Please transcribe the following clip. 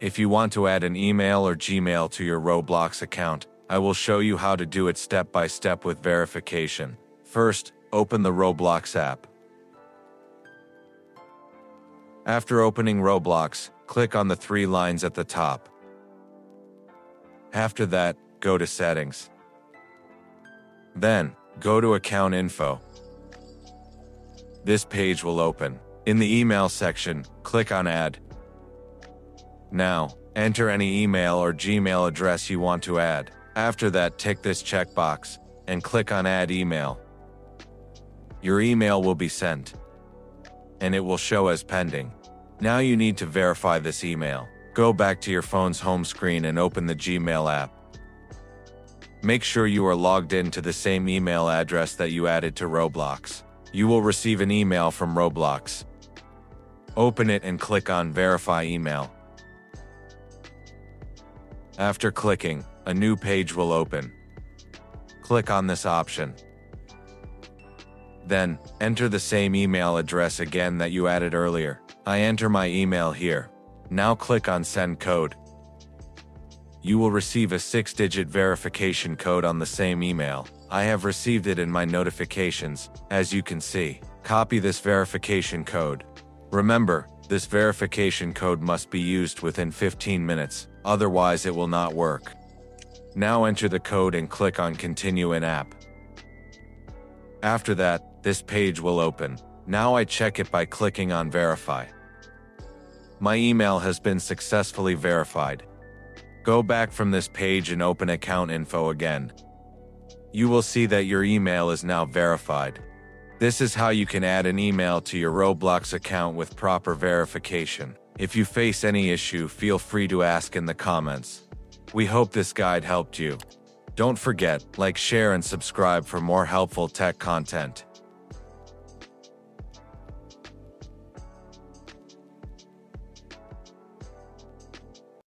If you want to add an email or Gmail to your Roblox account, I will show you how to do it step by step with verification. First, open the Roblox app. After opening Roblox, click on the 3 lines at the top. After that, go to Settings. Then, go to Account Info. This page will open. In the email section, click on Add. Now, enter any email or Gmail address you want to add. After that, tick this checkbox and click on Add Email. Your email will be sent, and it will show as pending. Now you need to verify this email. Go back to your phone's home screen and open the Gmail app. Make sure you are logged in to the same email address that you added to Roblox. You will receive an email from Roblox. Open it and click on Verify Email. After clicking, a new page will open. Click on this option. Then, enter the same email address again that you added earlier. I enter my email here. Now click on Send Code. You will receive a 6-digit verification code on the same email. I have received it in my notifications, as you can see. Copy this verification code. Remember, this verification code must be used within 15 minutes, otherwise it will not work. Now enter the code and click on Continue in App. After that, this page will open. Now I check it by clicking on Verify. My email has been successfully verified. Go back from this page and open Account Info again. You will see that your email is now verified. This is how you can add an email to your Roblox account with proper verification. If you face any issue, feel free to ask in the comments. We hope this guide helped you. Don't forget, like, share and subscribe for more helpful tech content.